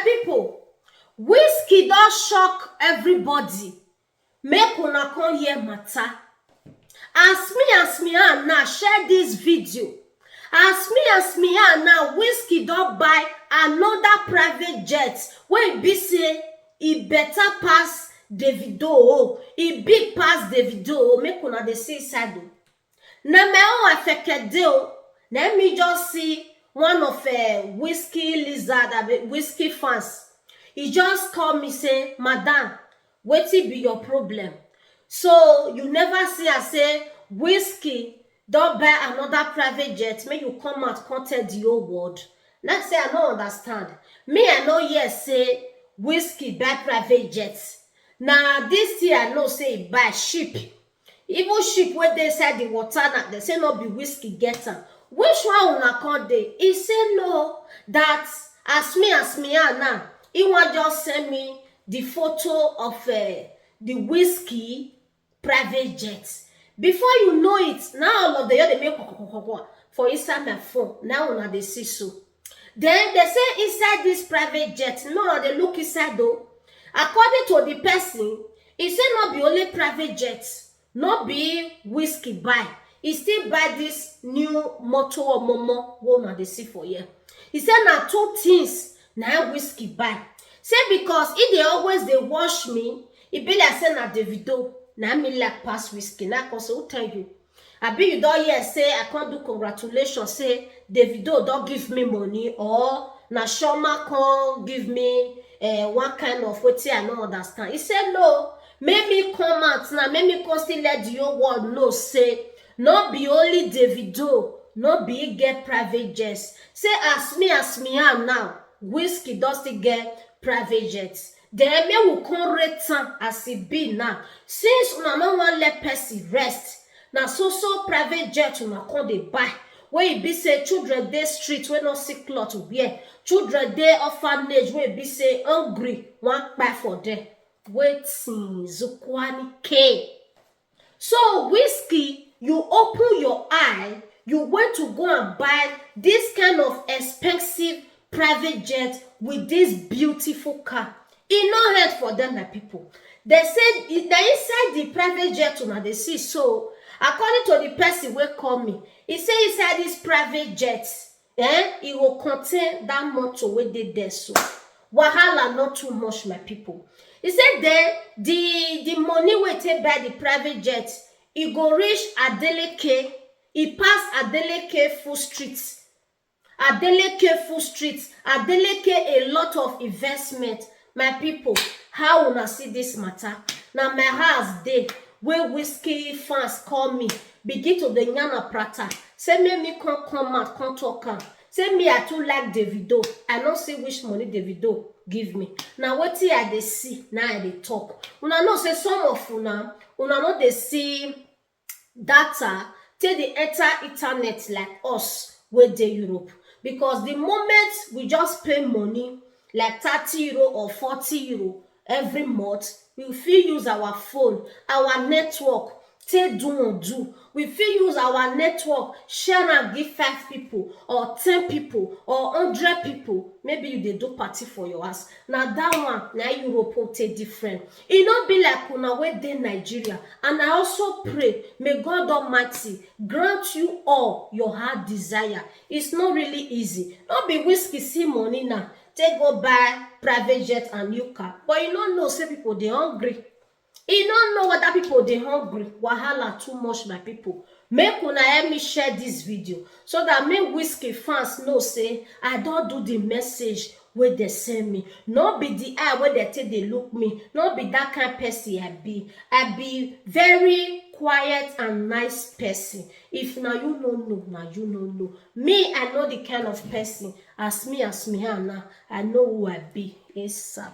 people, Wizkid don shock everybody. Make una come hear matter. As me and now share this video. As me and now Wizkid don buy another private jet wey be say e better pass Davido. E big pass Davido. Make una dey see inside o. Na my own afekede o. Let me just see one of Wizkid lizard, Wizkid fans. He just call me say, "Madam, wetin be your problem?" So you never see I say Wizkid don buy another private jet. Make you come out come tell the whole world. Now say I no understand. Me I know yes say Wizkid buy private jets. Now this year I know say he buy ship. Even ship wey dey inside the water na they say no be Wizkid get am. Which one una call dey? He say no, that as me and now he wan just send me the photo of the Wizkid private jet. Before you know it, now all of the year they make for inside my phone. Now una dey see so. Then they say inside this private jet, no, they look inside though. According to the person, he say not be only private jets, not be Wizkid buy. He still buy this new motor or momo one they see for here. He said now two things now Wizkid buy. Say because if they always they wash me, it be like say na Davido. Now me like pass Wizkid. Now cause who tell you? I be you don't hear say I can't do congratulations. Say Davido don't give me money or na Shoma can't give me one kind of what I don't understand. He said no. Make me come out now. Make me come still let the whole world know. Say not be only Davido, not be get private jets. Say as me am now, Wizkid does still get private jets. Then me will come rate as it be now. Since una no wan let person rest, now so private jet una come dey buy. Where it be say children dey street wey no see cloth to wear. Children dey orphanage where it be say hungry wan buy for them. Wetin Zukwani K. So Wizkid, you open your eye, you went to go and buy this kind of expensive private jet with this beautiful car. E no head for them, my people. They said that inside the private jet una they see. So according to the person wey call me, he say inside this private jet, it will contain that motor wey dey there. So wahala not too much, my people. He said then the money wey take buy the private jet, e go reach Adeleke. E pass Adeleke full street. Adeleke full street. Adeleke a lot of investment. My people, how una see this matter? Now my house dey where Wizkid fans call me, begin to the yana prata. Say make me come out, come talk am. Say me I too like Davido. I don't see which money Davido give me. Now what I dey see, now I dey talk. Una know say some of una know they see data till they enter internet like us wey dey Europe. Because the moment we just pay money like 30 euro or 40 euro every month, we fit use our phone, our network, take do. We fit use our network, share and give 5 people or 10 people or 100 people. Maybe you dey do party for your house. Now that one, now Europe will take different. It not be like una wey dey Nigeria. And I also pray, may God Almighty grant you all your heart desire. It's not really easy. Not be Wizkid see money now. Take go buy private jet and new car. But you don't know, say people they hungry. You don't know whether people they hungry. Wahala too much, my people. Make una help me share this video so that make Wizkid fans know say I don't do the message where they send me. Not be the eye where they take they look me. Not be that kind of person I be. I be very quiet and nice person. If now you don't know, now you don't know. Me, I know the kind of person. As me and now, I know who I be. ASAP.